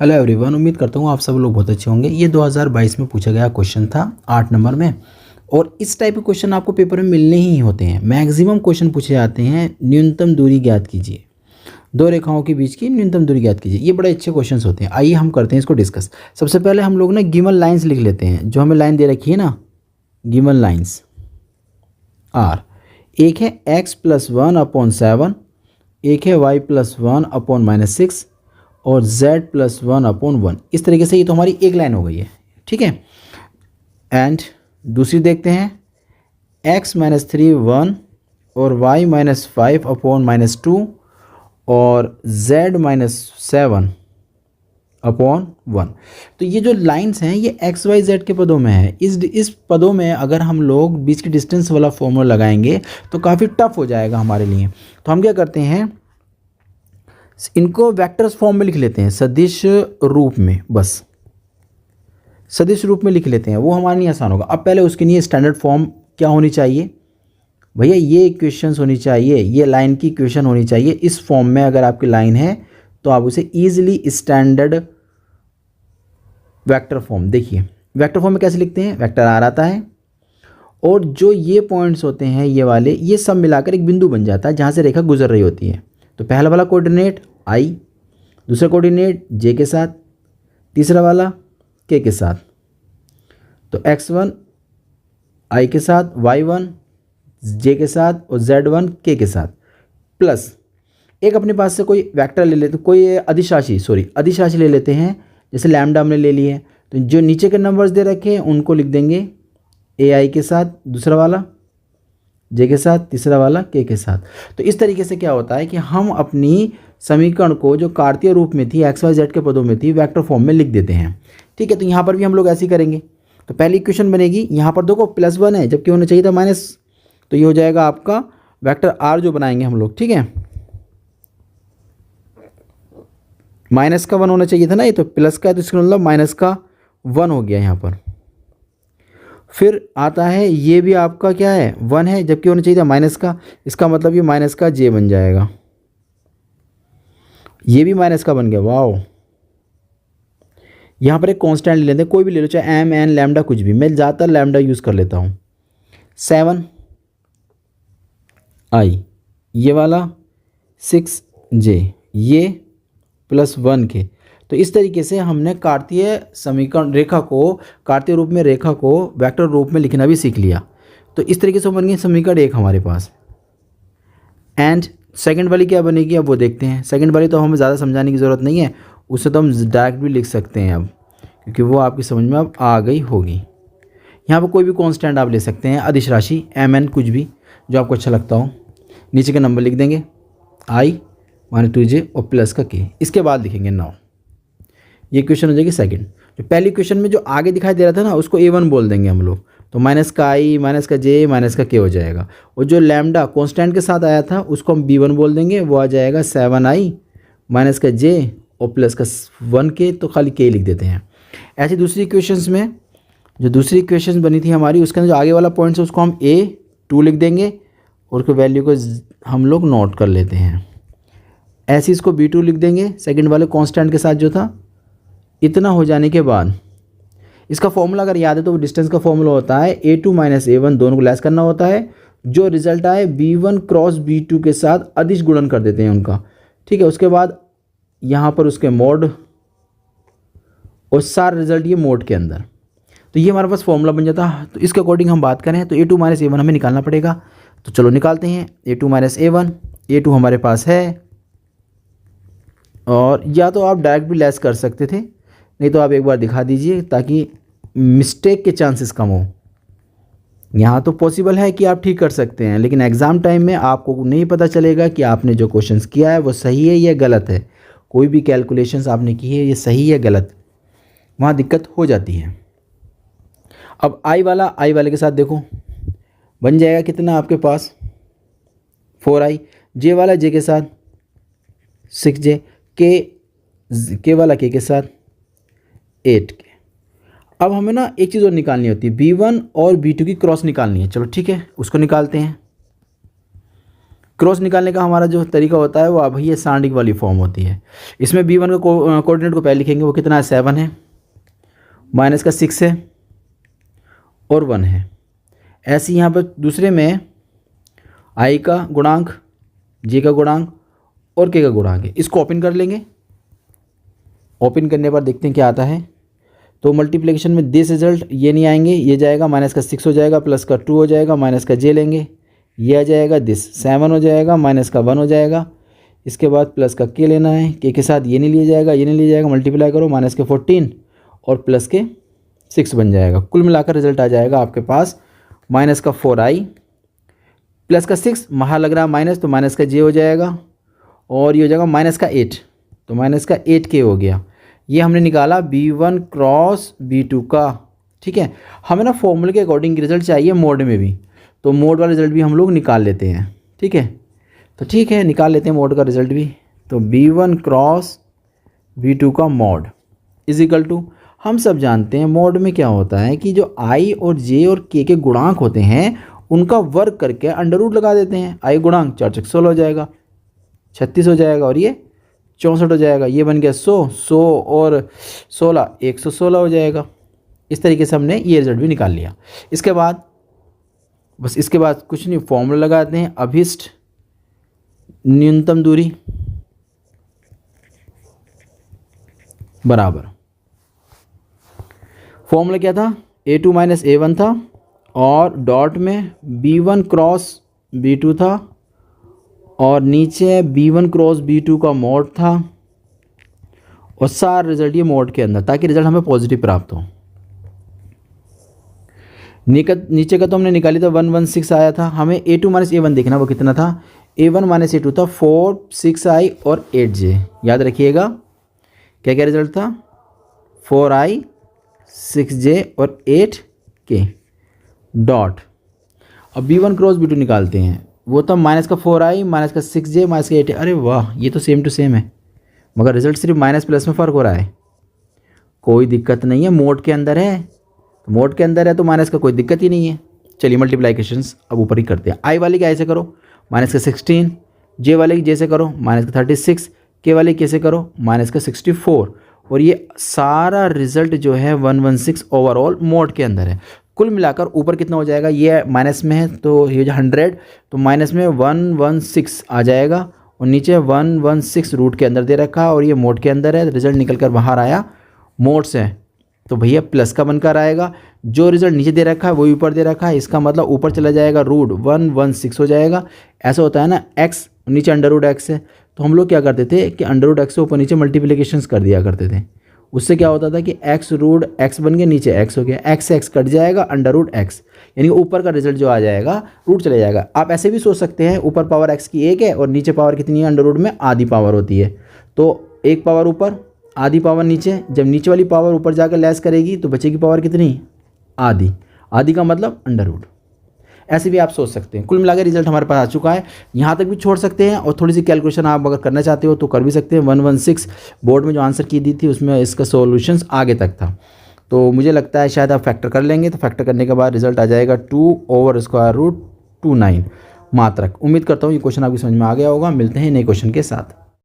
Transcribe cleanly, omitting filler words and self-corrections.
Hello everyone, उम्मीद करता हूँ आप सब लोग बहुत अच्छे होंगे। ये 2022 में पूछा गया क्वेश्चन था 8 नंबर में, और इस टाइप के क्वेश्चन आपको पेपर में मिलने ही होते हैं। मैक्सिमम क्वेश्चन पूछे जाते हैं, न्यूनतम दूरी ज्ञात कीजिए, दो रेखाओं के बीच की न्यूनतम दूरी ज्ञात कीजिए। ये बड़े अच्छे क्वेश्चन होते हैं। आइए हम करते हैं इसको डिस्कस। सबसे पहले हम लोग ना गिवन लाइन्स लिख लेते हैं। जो हमें लाइन दे रखी है ना, गिवन लाइन्स आर, एक है x+1/7, एक है y+1/-6 और z+1/1। इस तरीके से ये तो हमारी एक लाइन हो गई है, ठीक है। एंड दूसरी देखते हैं, x-3 1 और y-5/-2 और z-7/1। तो ये जो लाइंस हैं ये एक्स वाई जेड के पदों में है। इस पदों में अगर हम लोग बीच की डिस्टेंस वाला फॉर्मूला लगाएंगे तो काफ़ी टफ हो जाएगा हमारे लिए। तो हम क्या करते हैं, इनको वेक्टर्स फॉर्म में लिख लेते हैं, सदिश रूप में। बस सदिश रूप में लिख लेते हैं, वो हमारे लिए आसान होगा। अब पहले उसके लिए स्टैंडर्ड फॉर्म क्या होनी चाहिए भैया, ये इक्वेशंस होनी चाहिए, ये लाइन की इक्वेशन होनी चाहिए। इस फॉर्म में अगर आपकी लाइन है तो आप उसे ईजिली स्टैंडर्ड वेक्टर फॉर्म, देखिए वेक्टर फॉर्म में कैसे लिखते हैं, वेक्टर आर आता है और जो ये पॉइंट्स होते हैं ये वाले, ये सब मिलाकर एक बिंदु बन जाता है जहाँ से रेखा गुजर रही होती है। तो पहला वाला कोऑर्डिनेट आई, दूसरा कोऑर्डिनेट जे के साथ, तीसरा वाला के के साथ। तो x1 आई के साथ, y1 जे के साथ और z1 के साथ, प्लस एक अपने पास से कोई वेक्टर ले लेते, कोई अदिश राशि ले लेते हैं। जैसे लैम्डा हमने ले लिए, तो जो नीचे के नंबर्स दे रखे हैं उनको लिख देंगे ए आई के साथ, दूसरा वाला जे के साथ, तीसरा वाला के साथ। तो इस तरीके से क्या होता है कि हम अपनी समीकरण को जो कार्तीय रूप में थी, एक्स वाई जेड के पदों में थी, वेक्टर फॉर्म में लिख देते हैं, ठीक है। तो यहाँ पर भी हम लोग ऐसे ही करेंगे। तो पहली इक्वेशन बनेगी, यहाँ पर देखो +1 है जबकि होना चाहिए था माइनस, तो ये हो जाएगा आपका वेक्टर आर जो बनाएंगे हम लोग, ठीक है। माइनस का 1 होना चाहिए था ना, ये तो प्लस का है तो इसका मतलब माइनस का 1 हो गया यहाँ पर। फिर आता है ये भी आपका क्या है, 1 है जबकि होना चाहिए था माइनस का, इसका मतलब ये माइनस का जे बन जाएगा। ये भी माइनस का बन गया, वाओ। यहाँ पर एक कांस्टेंट ले लेते हैं, कोई भी ले लो, चाहे एम एन लैम्डा कुछ भी, मैं ज़्यादातर लैम्डा यूज़ कर लेता हूँ। 7 आई, ये वाला 6 जे, ये +1 के। तो इस तरीके से हमने कार्तीय समीकरण रेखा को, कार्तीय रूप में रेखा को वेक्टर रूप में लिखना भी सीख लिया। तो इस तरीके से बन गई समीकरण 1 हमारे पास। एंड सेकंड वाली क्या बनेगी, अब वो देखते हैं। सेकंड वाली तो हमें ज़्यादा समझाने की ज़रूरत नहीं है, उससे तो हम डायरेक्ट भी लिख सकते हैं अब, क्योंकि वो आपकी समझ में अब आ गई होगी। यहाँ पर कोई भी कांस्टेंट आप ले सकते हैं, अदिश राशि एम एन कुछ भी जो आपको अच्छा लगता हो। नीचे के नंबर लिख देंगे, i-2j और प्लस का k। इसके बाद लिखेंगे 9। ये क्वेश्चन हो जाएगी सेकंड। जो पहली क्वेश्चन में जो आगे दिखाई दे रहा था ना, उसको a1 बोल देंगे हम लोग, तो माइनस का i, माइनस का j, माइनस का k हो जाएगा। और जो लैम्डा कांस्टेंट के साथ आया था उसको हम b1 बोल देंगे, वो आ जाएगा 7i माइनस का j और प्लस का 1k, तो खाली k लिख देते हैं। ऐसे दूसरी इक्वेशंस में, जो दूसरी इक्वेशन बनी थी हमारी, उसके अंदर जो आगे वाला पॉइंट है उसको हम a2 लिख देंगे और उसको वैल्यू को हम लोग नोट कर लेते हैं। ऐसे इसको b2 लिख देंगे सेकंड वाले कांस्टेंट के साथ जो था। इतना हो जाने के बाद इसका फॉर्मूला अगर याद है तो डिस्टेंस का फॉर्मूला होता है a2 माइनस a1, दोनों को लेस करना होता है। जो रिजल्ट आए b1 क्रॉस b2 के साथ अदिश गुणन कर देते हैं उनका, ठीक है। उसके बाद यहाँ पर उसके मोड और सारा रिजल्ट ये मोड के अंदर, तो ये हमारे पास फॉर्मूला बन जाता है। तो इसके अकॉर्डिंग हम बात करें तो a2 माइनस a1 हमें निकालना पड़ेगा। तो चलो निकालते हैं। a2 माइनस a1, a2 हमारे पास है, और या तो आप डायरेक्ट भी लेस कर सकते थे, नहीं तो आप एक बार दिखा दीजिए ताकि मिस्टेक के चांसेस कम हो। यहाँ तो पॉसिबल है कि आप ठीक कर सकते हैं, लेकिन एग्ज़ाम टाइम में आपको नहीं पता चलेगा कि आपने जो क्वेश्चंस किया है वो सही है या गलत है। कोई भी कैलकुलेशंस आपने की है ये सही है गलत, वहाँ दिक्कत हो जाती है। अब आई वाले के साथ देखो बन जाएगा कितना आपके पास, 4i। जे वाला जे के साथ 6j, के वाला के साथ 8k। अब हमें ना एक चीज़ और निकालनी होती है, b1 और b2 की क्रॉस निकालनी है। चलो ठीक है, उसको निकालते हैं। क्रॉस निकालने का हमारा जो तरीका होता है वो अब ये सांडिक वाली फॉर्म होती है। इसमें b1 का कोऑर्डिनेट को पहले लिखेंगे, वो कितना है 7 है, माइनस का 6 है और 1 है। ऐसे यहाँ पर दूसरे में i का गुणांक, j का गुणांक और k का गुणांक है। इसको ओपन कर लेंगे। ओपन करने पर देखते हैं क्या आता है। तो मल्टीप्लिकेशन में दिस रिजल्ट ये नहीं आएंगे, ये जाएगा माइनस का 6 हो जाएगा, प्लस का 2 हो जाएगा, माइनस का j लेंगे, ये आ जाएगा, दिस 7 हो जाएगा, माइनस का 1 हो जाएगा। इसके बाद प्लस का k लेना है, k के साथ ये नहीं लिया जाएगा, ये नहीं लिया जाएगा, मल्टीप्लाई करो, माइनस के 14 और प्लस के 6 बन जाएगा। कुल मिलाकर रिजल्ट आ जाएगा आपके पास माइनस का 4i प्लस का 6, वहाँ लग रहा है माइनस, तो माइनस का j हो जाएगा और ये हो जाएगा माइनस का 8, तो माइनस का 8k हो गया। ये हमने निकाला b1 क्रॉस b2 का। ठीक है, हमें ना फॉर्मूले के अकॉर्डिंग रिजल्ट चाहिए मोड में भी, तो मोड वाला रिजल्ट भी हम लोग निकाल लेते हैं। ठीक है, तो ठीक है निकाल लेते हैं मोड का रिजल्ट भी। तो b1 क्रॉस b2 का मोड इज इक्वल टू, हम सब जानते हैं मोड में क्या होता है कि जो i और j और k के गुणांक होते हैं उनका वर्ग करके अंडर रूट लगा देते हैं। i गुणांक 4 × 16 हो जाएगा, 36 हो जाएगा और ये 64 हो जाएगा। ये बन गया 100 और 16 116 हो जाएगा। इस तरीके से हमने ये रिजल्ट भी निकाल लिया। इसके बाद बस इसके बाद कुछ नहीं, फॉर्मूला लगाते हैं, अभिष्ट न्यूनतम दूरी बराबर, फॉर्मूला क्या था, a2 माइनस a1 था और डॉट में b1 क्रॉस b2 था और नीचे b1 क्रॉस b2 का मोड था और सारा रिजल्ट ये मोड के अंदर, ताकि रिजल्ट हमें पॉजिटिव प्राप्त हो। नीचे का तो हमने निकाली था 116 आया था। हमें a2 माइनस a1 देखना, वो कितना था, a1 माइनस a2 था 4 6i और 8j। याद रखिएगा क्या क्या रिजल्ट था, 4i 6j और 8k डॉट। अब b1 क्रॉस b2 निकालते हैं, वो था माइनस का 4i माइनस का 6j माइनस का 8। अरे वाह, ये तो सेम टू सेम है, मगर रिजल्ट सिर्फ माइनस प्लस में फ़र्क हो रहा है। कोई दिक्कत नहीं है, मोड के अंदर है, तो मोड के अंदर है तो माइनस का कोई दिक्कत ही नहीं है। चलिए मल्टीप्लिकेशंस अब ऊपर ही करते हैं। i वाले की i से करो माइनस का 16, j वाले की j से करो माइनस का 36, k वाले की k से करो माइनस का 64 और ये सारा रिजल्ट जो है 116 ओवरऑल मोड के अंदर है। कुल मिलाकर ऊपर कितना हो जाएगा, ये माइनस में है तो ये जो 100, तो माइनस में 116 आ जाएगा और नीचे 116 रूट के अंदर दे रखा है और ये मोड के अंदर है। रिजल्ट निकल कर बाहर आया मोड से, तो भैया प्लस का बनकर आएगा। जो रिजल्ट नीचे दे रखा है वही ऊपर दे रखा है, इसका मतलब ऊपर चला जाएगा रूट 116 हो जाएगा। ऐसा होता है ना, x नीचे अंडर रूट एक्स है, तो हम लोग क्या करते थे कि अंडर रूट एक्स से ऊपर नीचे मल्टीप्लिकेशंस कर दिया करते थे। उससे क्या होता था कि x रूट x बन गया, नीचे x हो गया, x से x कट जाएगा, अंडर रूट x, यानी ऊपर का रिजल्ट जो आ जाएगा रूट चले जाएगा। आप ऐसे भी सोच सकते हैं, ऊपर पावर x की 1 है और नीचे पावर कितनी है, अंडर रूट में आधी पावर होती है, तो एक पावर ऊपर आधी पावर नीचे। जब नीचे वाली पावर ऊपर जाकर लेस करेगी तो बचेगी पावर कितनी, आधी। आधी का मतलब अंडर रूट। ऐसे भी आप सोच सकते हैं। कुल मिलाकर रिजल्ट हमारे पास आ चुका है, यहाँ तक भी छोड़ सकते हैं और थोड़ी सी कैलकुलेशन आप अगर करना चाहते हो तो कर भी सकते हैं। 116 बोर्ड में जो आंसर की दी थी उसमें इसका सॉल्यूशंस आगे तक था, तो मुझे लगता है शायद आप फैक्टर कर लेंगे, तो फैक्टर करने के बाद रिजल्ट आ जाएगा 2/√29 मात्रक। उम्मीद करता हूँ ये क्वेश्चन आपकी समझ में आ गया होगा। मिलते हैं नए क्वेश्चन के साथ।